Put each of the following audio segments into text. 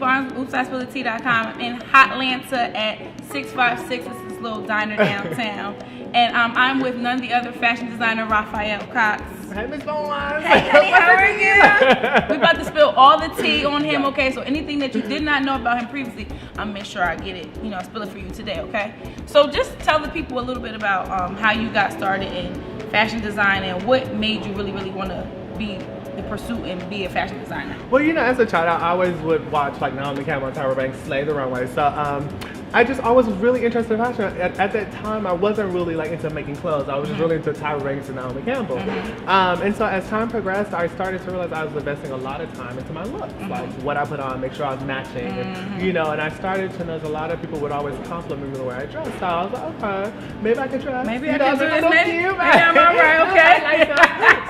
Barnes, oopsIspillthetea.com. I'm in Hotlanta at 656. This is this little diner downtown. And I'm with none the other fashion designer, Rafael Cox. Hey, Miss Barnes. Hey, honey, how are you? We're about to spill all the tea on him, okay? So anything that you did not know about him previously, I'm gonna make sure I get it, spill it for you today, okay? So just tell the people a little bit about how you got started in fashion design and what made you really, really want to be the pursuit and be a fashion designer. Well, as a child, I always would watch like Naomi Campbell and Tyra Banks slay the runway. So I just always was really interested in fashion. At that time, I wasn't really like into making clothes. I was just really into Tyra Banks and Naomi Campbell. And so as time progressed, I started to realize I was investing a lot of time into my looks, like what I put on, make sure I was matching, and I started to notice a lot of people would always compliment me the way I dressed. So I was like, okay, maybe I can try. Maybe I can do this. Maybe I'm all right, okay.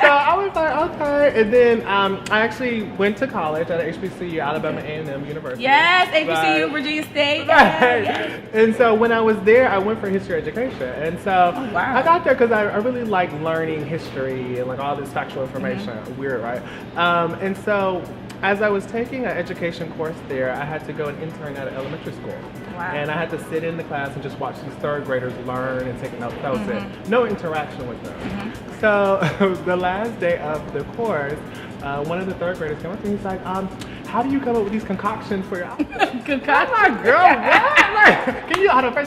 So I was like, okay. And then I actually went to college at HBCU, Alabama A&M University. Yes, HBCU, Virginia State. Right. And so when I was there, I went for history education. And so I got there because I really like learning history and like all this factual information. Weird, right? And so as I was taking an education course there, I had to go and intern at an elementary school. Wow. And I had to sit in the class and just watch these third graders learn and take notes. That was it. No interaction with them. So the last day of the course, one of the third graders came up to me. He's like, how do you come up with these concoctions for your outfit? Concoctions? I'm like, girl, what? Like,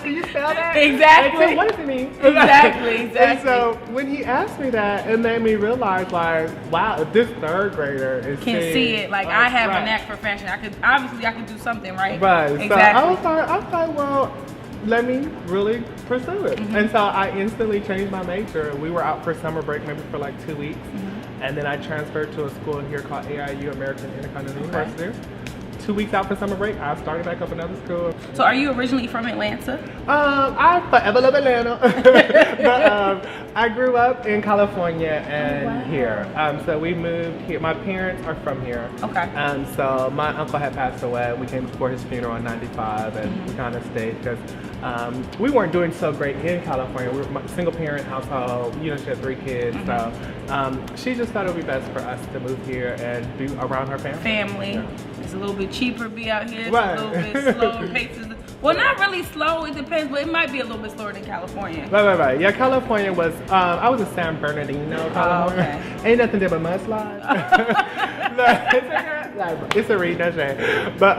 can you spell that? Exactly. So what does it mean? Exactly. And so when he asked me that, it made me realize, like, wow, this third grader can see it. Like, I have a knack for fashion. I could do something, right? Right. Exactly. So I was like, well, let me really pursue it. And so I instantly changed my major. We were out for summer break, maybe for like 2 weeks. And then I transferred to a school here called AIU, American Intercontinental University. 2 weeks out for summer break, I started back up another school. So are you originally from Atlanta? I forever love Atlanta. But I grew up in California and here. So we moved here. My parents are from here. Okay. So my uncle had passed away. We came for his funeral in '95 and we kind of stayed because we weren't doing so great in California. We were a single parent household. She had 3 kids. So she just thought it would be best for us to move here and be around her family. Yeah. It's a little bit cheaper to be out here. It's a little bit slower paces. Well, not really slow. It depends, but it might be a little bit slower than California. Right. Yeah, California was. I was in San Bernardino, California. Ain't nothing there but mudslides. It's a read, that's right. But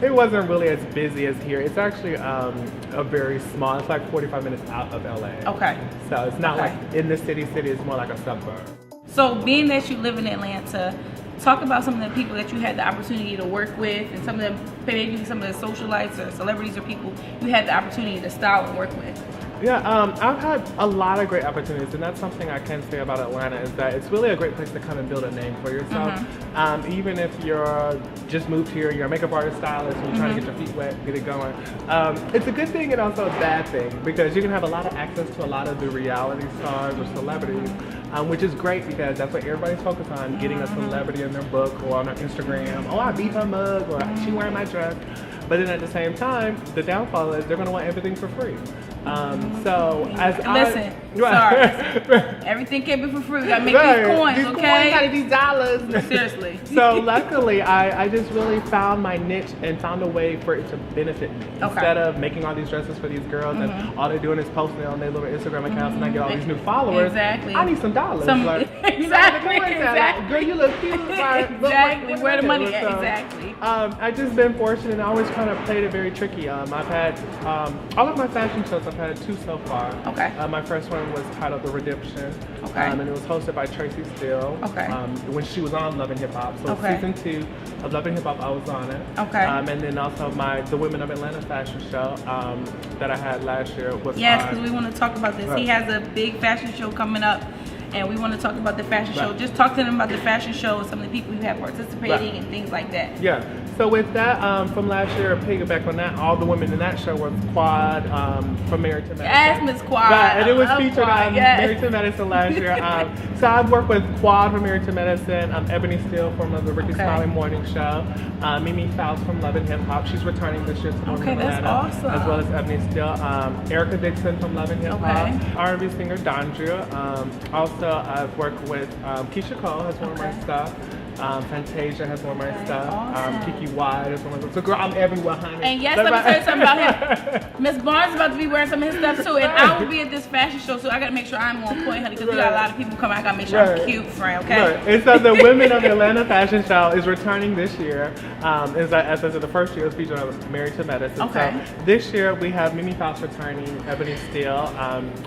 it wasn't really as busy as here. It's actually a very small. It's like 45 minutes out of LA. Okay. So it's not like in the city. It's more like a suburb. So being that you live in Atlanta, talk about some of the people that you had the opportunity to work with and maybe some of the socialites or celebrities or people you had the opportunity to style and work with. Yeah, I've had a lot of great opportunities, and that's something I can say about Atlanta is that it's really a great place to come and build a name for yourself. Even if you're just moved here, you're a makeup artist, stylist, and you're trying to get your feet wet, get it going. It's a good thing and also a bad thing because you can have a lot of access to a lot of the reality stars or celebrities, which is great because that's what everybody's focused on, getting a celebrity in their book or on their Instagram. Oh, I beat her mug, or she wearing my dress. But then at the same time, the downfall is they're going to want everything for free. Everything can't be for free. We gotta make these coins, okay? These dollars. Seriously. So luckily, I just really found my niche and found a way for it to benefit me. Instead of making all these dresses for these girls and all they're doing is posting it on their little Instagram accounts and I get all these new followers. Exactly. I need some dollars. Exactly. Girl, you look cute. Exactly. Where the money at? Exactly. I've just been fortunate and I always kind of played it very tricky. I've had all of my fashion shows. I've had 2 so far. Okay. My first one was titled The Redemption. Okay. And it was hosted by Tracy Steele. Okay. When she was on Love and Hip Hop. So season 2 of Love and Hip Hop, I was on it. Okay. And then also the Women of Atlanta fashion show that I had last year was because we want to talk about this. He has a big fashion show coming up. And we want to talk about the fashion show. Just talk to them about the fashion show and some of the people who have participating and things like that. Yeah. So with that, from last year, piggyback on that, all the women in that show were Quad from Married to Medicine. Yes, Miss Quad. Right, and it was featured on Married to Medicine last year. So I've worked with Quad from Married to Medicine, Ebony Steele from the Ricky Smiley Morning Show, Mimi Faust from Love and Hip Hop. She's returning this year to the Women of Atlanta. Awesome. As well as Ebony Steele. Erica Dixon from Love and Hip Hop. R&B singer Dondria. Also, I've worked with Keisha Cole, has one of my stuff. Fantasia has one of my stuff. Awesome. Kiki Wide has one of my stuff. So girl, I'm everywhere, honey. And yes, let me tell you something about him. Miss Barnes is about to be wearing some of his stuff too, and I will be at this fashion show, so I gotta make sure I'm on point, honey, because we got a lot of people coming. I gotta make sure I'm cute, friend. Okay. Right. And so the Women of the Atlanta Fashion Show is returning this year. As I said, the first year was featured on Married to Medicine. Okay. So this year we have Mimi Faust returning, Ebony Steele.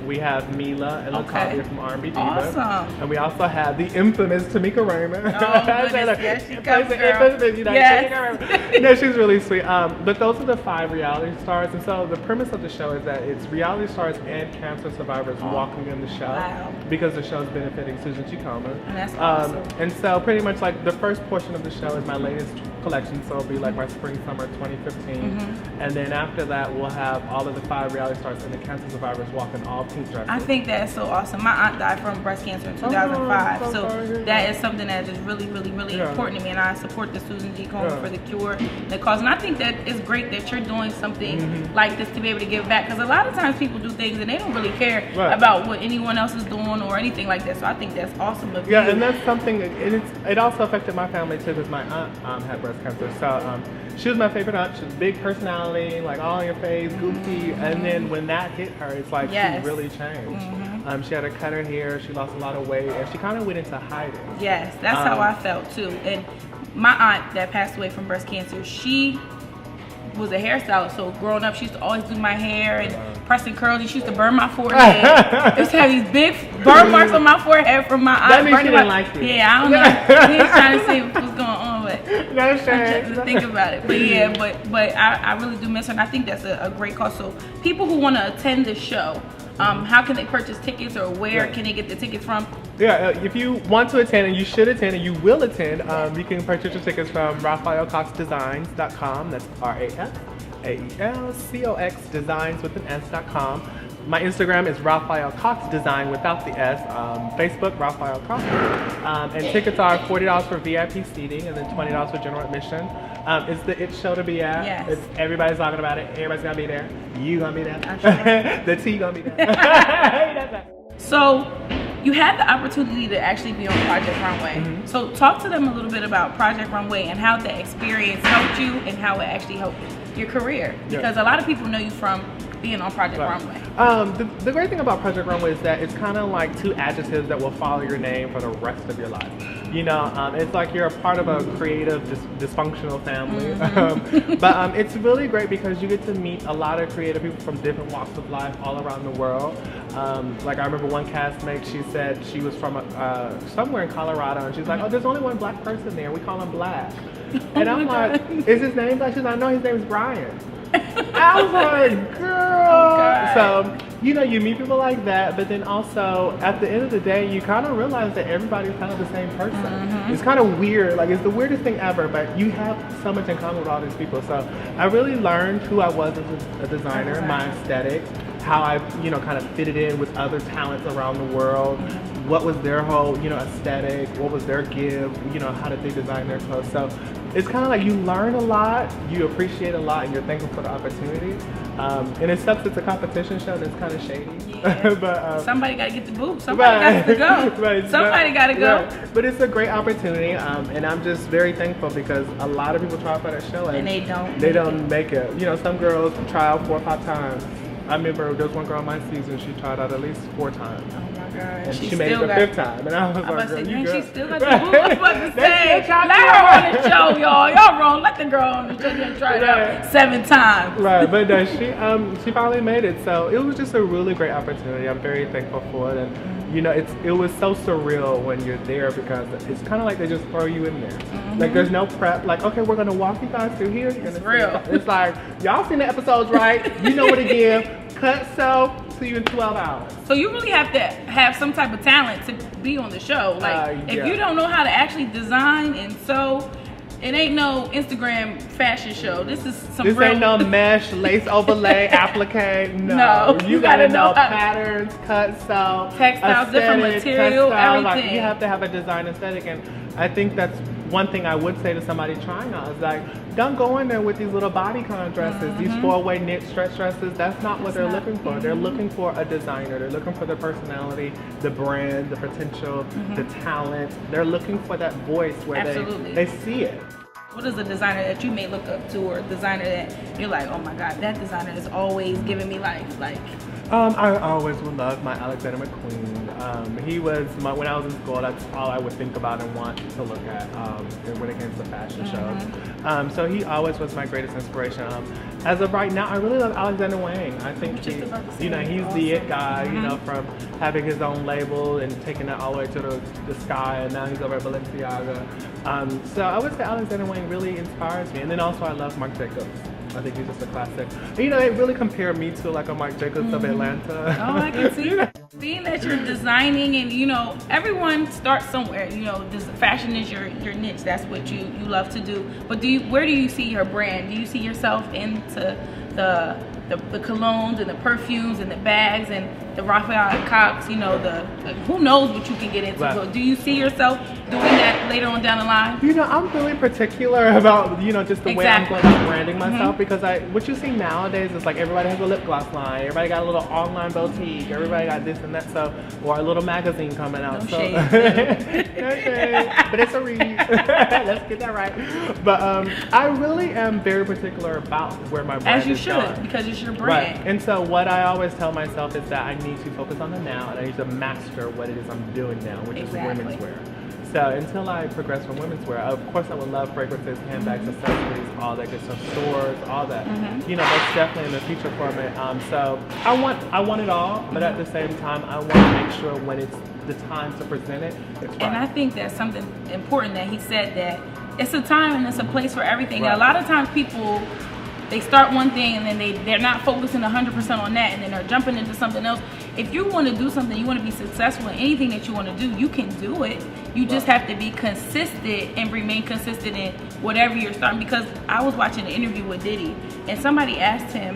We have Mila and Latavia from R&B Divas. Awesome. And we also have the infamous Tamika Raymond. Oh, goodness. Yes, she comes, girl. Yes. No, she's really sweet. But those are the 5 reality stars. And so the premise of the show is that it's reality stars and cancer survivors walking in the show. Wow. Because the show is benefiting Susan G. Komen. And that's awesome. And so pretty much like the first portion of the show is my latest collection. So it'll be like my spring, summer 2015. And then after that, we'll have all of the 5 reality stars and the cancer survivors walking all pink dresses. I think that's so awesome. My aunt died from breast cancer in 2005. So that is something that is really, really, really important to me. And I support the Susan G. Komen for the cure, the cause. And I think that it's great that you're doing something like this to be able to give back. Because a lot of times people do things and they don't really care about what anyone else is doing or anything like that. So I think that's awesome of you. Yeah, and that's something, it also affected my family too, because my aunt had breast cancer. So she was my favorite aunt. She was big personality, like all in your face, goofy. And then when that hit her, it's like she really changed. She had to cut her hair, she lost a lot of weight, and she kind of went into hiding. Yes, that's how I felt too. And my aunt that passed away from breast cancer, she was a hairstylist, so growing up she used to always do my hair and pressing curls. She used to burn my forehead. I used to have these big burn marks on my forehead from my aunt. That means she didn't like you. Yeah, I don't know. We was trying to see what's going on, but no shame. Just think about it. But yeah, but I really do miss her, and I think that's a great cause. So people who want to attend the show, how can they purchase tickets, or where can they get the tickets from? Yeah, if you want to attend, and you should attend, and you will attend, you can purchase your tickets from RafaelCoxDesigns.com. That's RafaelCox Designs with an S.com. My Instagram is Rafael Cox Design without the S. Facebook, Rafael Cox. And tickets are $40 for VIP seating and then $20 for general admission. It's the It show to be at. Yes. Everybody's talking about it. Everybody's gonna be there. You gonna be there. The T gonna be there. So you had the opportunity to actually be on Project Runway. So talk to them a little bit about Project Runway and how that experience helped you and how it actually helped your career. Because a lot of people know you from being on Project Runway. The great thing about Project Runway is that it's kind of like 2 adjectives that will follow your name for the rest of your life. You know, it's like you're a part of a creative, dysfunctional family. But it's really great because you get to meet a lot of creative people from different walks of life all around the world. Like I remember one castmate, she said she was from somewhere in Colorado, and she's like, oh, there's only one black person there. We call him Black. And I'm like, is his name Black? She's like, no, his name is Brian. I was like, girl. So, you know, you meet people like that, but then also at the end of the day, you kind of realize that everybody's kind of the same person. It's kind of weird. Like, it's the weirdest thing ever, but you have so much in common with all these people. So I really learned who I was as a designer, my aesthetic, how I, you know, kind of fitted in with other talents around the world. What was their whole, you know, aesthetic? What was their give? You know, how did they design their clothes? So it's kind of like you learn a lot, you appreciate a lot, and you're thankful for the opportunity. And it sucks it's a competition show and it's kind of shady. Yeah. But somebody got to get the boot. Somebody got to go. Somebody got to go. But it's a great opportunity, and I'm just very thankful because a lot of people try for that show and they don't. They don't make it. You know, some girls try out 4 or 5 times. I remember there was one girl in my season, she tried out at least 4 times. Oh my God. And she made it the 5th time. And I was like, girl, you good. She still got the boot. I was about to say, let her on the show, y'all. Y'all wrong. Let the girl on the show. You try it out 7 times. Right, but no, she finally made it. So it was just a really great opportunity. I'm very thankful for it. And you know, it was so surreal when you're there because it's kind of like they just throw you in there. Like there's no prep. Like, okay, we're gonna walk you guys through here. It's real. It's like y'all seen the episodes, right? You know what to give. Cut sew. See you in 12 hours. So you really have to have some type of talent to be on the show. Like if you don't know how to actually design and sew, it ain't no Instagram fashion show. This is some This real... ain't no mesh, lace overlay, applique. No. You gotta know patterns, cut, sew, textiles, different material, everything. Like, you have to have a design aesthetic, and I think that's one thing I would say to somebody trying out is like, don't go in there with these little bodycon dresses, these 4-way knit stretch dresses. That's not what they're looking for. They're looking for a designer. They're looking for the personality, the brand, the potential, the talent. They're looking for that voice where they see it. What is a designer that you may look up to, or a designer that you're like, oh my God, that designer is always giving me life? Like, I always would love my Alexander McQueen. He was when I was in school. That's all I would think about and want to look at when it came to fashion shows. So he always was my greatest inspiration. As of right now, I really love Alexander Wang. I think he's the it guy. You know, from having his own label and taking it all the way to the sky, and now he's over at Balenciaga. So I would say Alexander Wang really inspires me, and then also I love Marc Jacobs. I think he's just a classic. You know, they really compare me to like a Marc Jacobs of Atlanta. Oh, I can see that. Being that you're designing, and you know, everyone starts somewhere. You know, fashion is your niche. That's what you love to do. But where do you see your brand? Do you see yourself into the colognes and the perfumes and the bags and the Rafael Cox? You know, who knows what you can get into. Right. So do you see yourself doing that later on down the line? You know, I'm really particular about, you know, just the way I'm going to branding myself, because what you see nowadays is like everybody has a lip gloss line, everybody got a little online boutique, everybody got this and that, or a little magazine coming out. No so shade. No shade, but it's a read. Let's get that right. But I really am very particular about where my brand As you is should, going. because it's your brand. Right. And so what I always tell myself is that I need to focus on the now, and I need to master what it is I'm doing now, which is women's wear. So until I progress from women's wear, of course I would love fragrances, handbags, accessories, all that good stuff, stores, all that. You know, that's definitely in the future for me. So I want it all, but at the same time, I want to make sure when it's the time to present it, it's right. And I think that's something important that he said, that it's a time and it's a place for everything. Right. And a lot of times people, they start one thing and then they're not focusing 100% on that, and then they're jumping into something else. If you want to do something, you want to be successful in anything that you want to do, you can do it. You just have to be consistent and remain consistent in whatever you're starting. Because I was watching an interview with Diddy, and somebody asked him,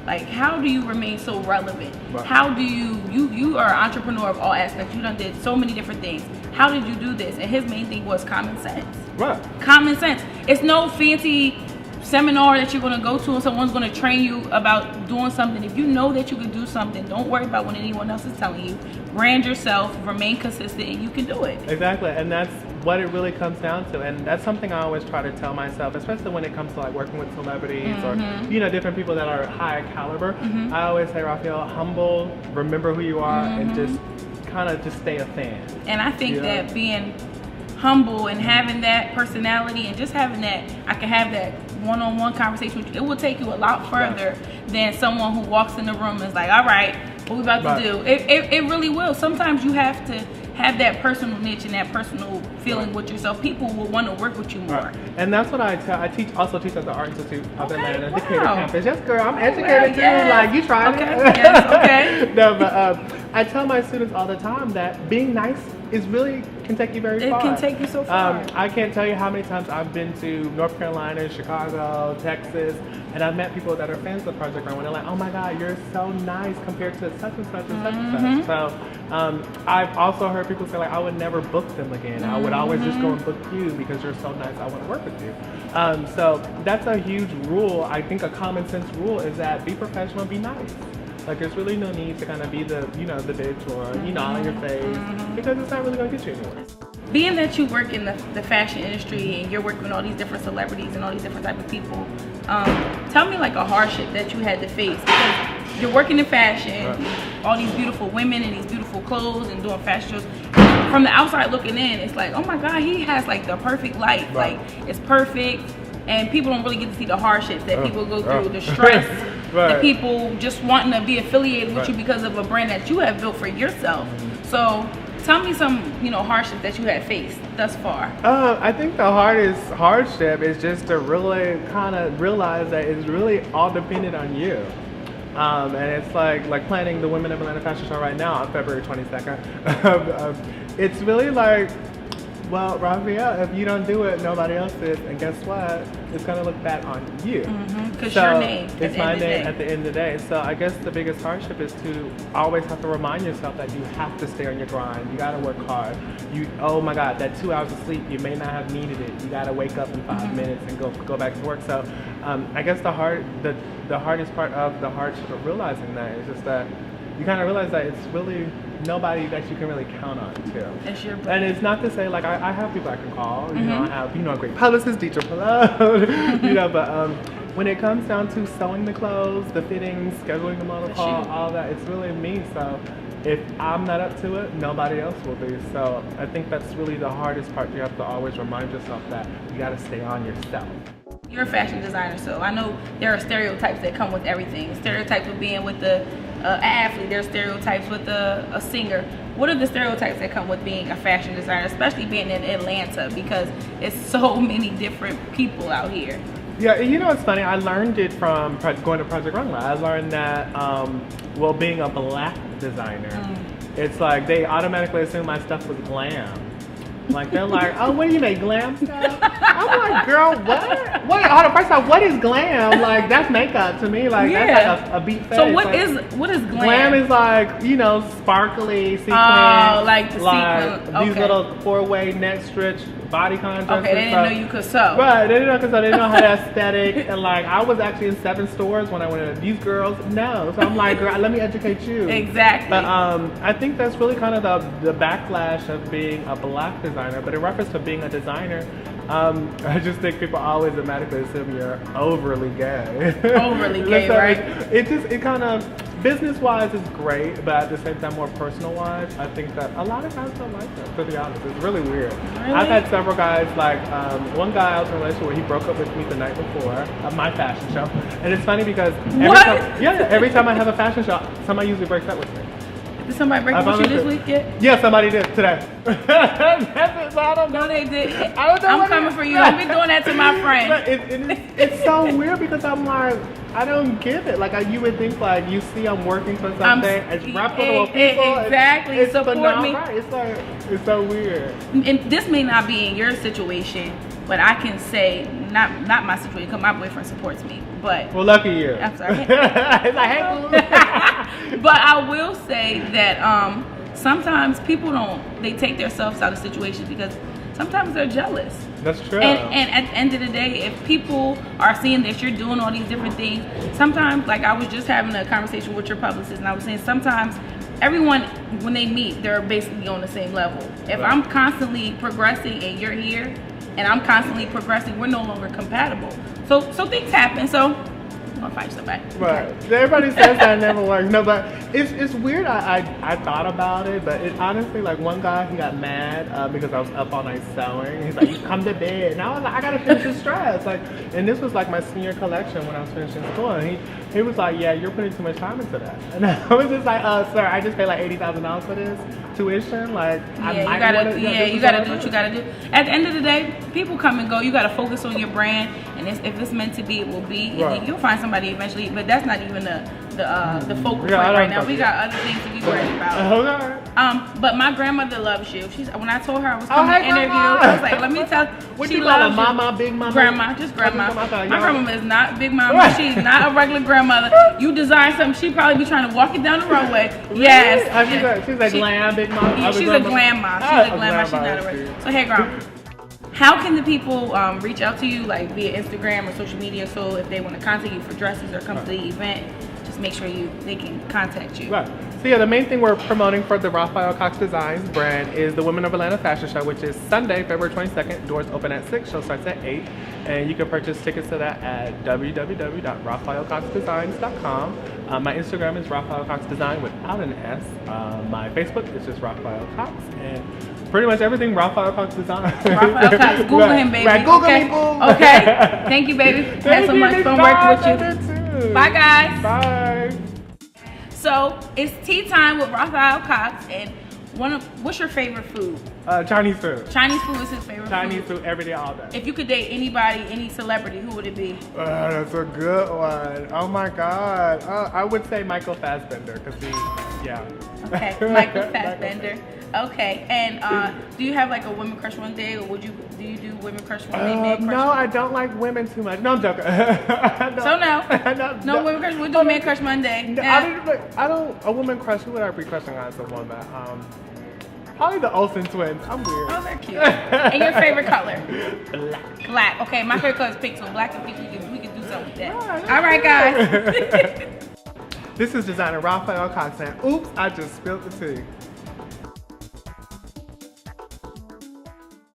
like, how do you remain so relevant? Right. How do you are an entrepreneur of all aspects. You done did so many different things. How did you do this? And his main thing was common sense. Right. Common sense. It's no fancy seminar that you're going to go to and someone's going to train you about doing something. If you know that you can do something, don't worry about what anyone else is telling you. Brand yourself, remain consistent, and you can do it. Exactly, and that's what it really comes down to. And that's something I always try to tell myself, especially when it comes to like working with celebrities or, you know, different people that are higher caliber. I always say, Rafael, humble, remember who you are, and just kind of just stay a fan. And I think that being humble and having that personality and just having that, I can have that one-on-one conversation with you, it will take you a lot further than someone who walks in the room and is like, all right, what we about to do? It really will. Sometimes you have to have that personal niche and that personal feeling with yourself. People will want to work with you more. Right. And that's what I also teach at the Art Institute of Atlanta, Decatur campus. Yes, girl, I'm educated too. Like, you tried it. Yes, okay. No, but I tell my students all the time that being nice can take you very far. It can take you so far. I can't tell you how many times I've been to North Carolina, Chicago, Texas, and I've met people that are fans of Project Runway. They're like, oh my God, you're so nice compared to such and such and such and such. So I've also heard people say, like, I would never book them again. I would always just go and book you because you're so nice. I want to work with you. So that's a huge rule. I think a common sense rule is that be professional, be nice. Like, there's really no need to kind of be the, you know, the bitch or, you know, all in your face, because it's not really going to get you anywhere. Being that you work in the fashion industry and you're working with all these different celebrities and all these different type of people, tell me like a hardship that you had to face, because you're working in fashion, all these beautiful women and these beautiful clothes and doing fashion shows. From the outside looking in, it's like, oh my God, he has like the perfect life. Like, it's perfect. And people don't really get to see the hardships that people go through, the stress, the people just wanting to be affiliated with you because of a brand that you have built for yourself. So tell me some, you know, hardships that you have faced thus far. I think the hardest hardship is just to really kind of realize that it's really all dependent on you. And it's like planning the Women of Atlanta Fashion Show right now on February 22nd. It's really like, Well, Rafael, if you don't do it, nobody else is, and guess what? It's gonna look bad on you. Because your name. It's my name at the end of the day. So I guess the biggest hardship is to always have to remind yourself that you have to stay on your grind. You gotta work hard. Oh my God, that 2 hours of sleep, you may not have needed it. You gotta wake up in 5 minutes and go back to work. So I guess the hardest part of the hardship of realizing that is just that you kind of realize that it's really nobody that you can really count on too. It's your and it's not to say like I have people I can call. You know, I have a great publicist, teacher, but when it comes down to sewing the clothes, the fittings, scheduling the model call, all that, it's really me. So if I'm not up to it, nobody else will be. So I think that's really the hardest part. You have to always remind yourself that you got to stay on yourself. You're a fashion designer, so I know there are stereotypes that come with everything. Stereotypes with being with the athlete. There's stereotypes with a singer. What are the stereotypes that come with being a fashion designer, especially being in Atlanta, because it's so many different people out here? Yeah, it's funny. I learned it from going to Project Runway. I learned that, being a black designer, it's like they automatically assume my stuff was glam. Like, they're like, oh, what do you make, glam stuff? I'm like, girl, what? Wait, hold on, first off, what is glam? Like, that's makeup to me. Like, that's like a beat face. So what is glam? Glam is like, sparkly, sequin. Oh, like the sequin. These little 4-way neck stretch body contest. Okay, they didn't know you could sew. Right, they didn't know because they didn't know how to aesthetic. And like, I was actually in 7 stores when I went in. These girls, no. So I'm like, girl, let me educate you. Exactly. But I think that's really kind of the backlash of being a black designer. But in reference to being a designer, I just think people always automatically assume you're overly gay. Overly gay, right? It kind of, business-wise, is great, but at the same time, more personal-wise, I think that a lot of guys don't like that, to be honest. It's really weird. Really? I've had several guys, like, one guy I was in a relationship where he broke up with me the night before of my fashion show. And it's funny because every time I have a fashion show, somebody usually breaks up with me. Did somebody break up with you this week yet? Yeah, somebody did today. That's it, so I don't know. No, they did. I don't know. I'm coming for you. Don't be doing that to my friend. But it's so weird because I'm like, I don't get it. Like, you would think, like, you see I'm working for something, it's reputable people. Exactly. It's support me. right. It's like, it's so weird. And this may not be in your situation, but I can say, not my situation, because my boyfriend supports me. But well, lucky you. I'm sorry. It's like, hey, boo. But I will say that sometimes people they take themselves out of situations because sometimes they're jealous. That's true. And at the end of the day, if people are seeing that you're doing all these different things, sometimes, like I was just having a conversation with your publicist, and I was saying sometimes everyone, when they meet, they're basically on the same level. If I'm constantly progressing and you're here, and I'm constantly progressing, we're no longer compatible. So things happen. So I'm gonna fight somebody. Right. Everybody says that never works. No, but it's weird. I thought about it, but it honestly, like, one guy, he got mad because I was up all night sewing. He's like, you come to bed. And I was like, I gotta finish this dress. Like, and this was like my senior collection when I was finishing school. And he was like, yeah, you're putting too much time into that. And I was just like, sir, I just paid like $80,000 for this tuition. Like, you gotta do what you gotta do. At the end of the day, people come and go. You gotta focus on your brand, and if it's meant to be, it will be. Right. And you'll find somebody eventually. But that's not even the focal point right now. We got other things to be worried about. But my grandmother loves you. When I told her I was coming to interview, I was like, let me tell. What she you loves call her, mama, big mama? Grandma, just grandma. My grandmama is not big mama. She's not a regular grandmother. You design something, she'd probably be trying to walk it down the runway. Really? Yes. She's a glam big mama. Yeah, she's a glam mom. She's a glam mom. She's not a regular. So hey, grandma. How can the people reach out to you, like via Instagram or social media? So if they want to contact you for dresses or come to the event, just make sure they can contact you. Right. So yeah, the main thing we're promoting for the Rafael Cox Designs brand is the Women of Atlanta Fashion Show, which is Sunday, February 22nd. Doors open at 6. Show starts at 8. And you can purchase tickets to that at www.rafaelcoxdesigns.com. My Instagram is Rafael Cox Design without an S. My Facebook is just Rafael Cox. And pretty much everything Rafael Cox Design. Rafael Cox. Google him, baby. Right, Google me, boo. Okay. Thank you, baby. Had so much fun working with you. Bye, guys. Bye. So it's tea time with Rafael Cox, and what's your favorite food? Chinese food. Chinese food is his favorite Chinese food every day, all day. If you could date anybody, any celebrity, who would it be? That's a good one. Oh my God. I would say Michael Fassbender because Yeah. Okay, Michael Fassbender. Okay, and do you have like a women crush one day, or do you do women crush one day, men crush? No, I don't like women too much. No, I'm joking. So no women crush. We do man crush Monday. No, I don't. A woman crush. Who would I be crushing on as a woman? Probably the Olsen twins. I'm weird. Oh, they're cute. And your favorite color? Black. Black. Okay, my favorite color is pink. So black and pink, we can do something with that. All right, guys. This is designer Rafael Cox saying, "Oops, I just spilled the tea."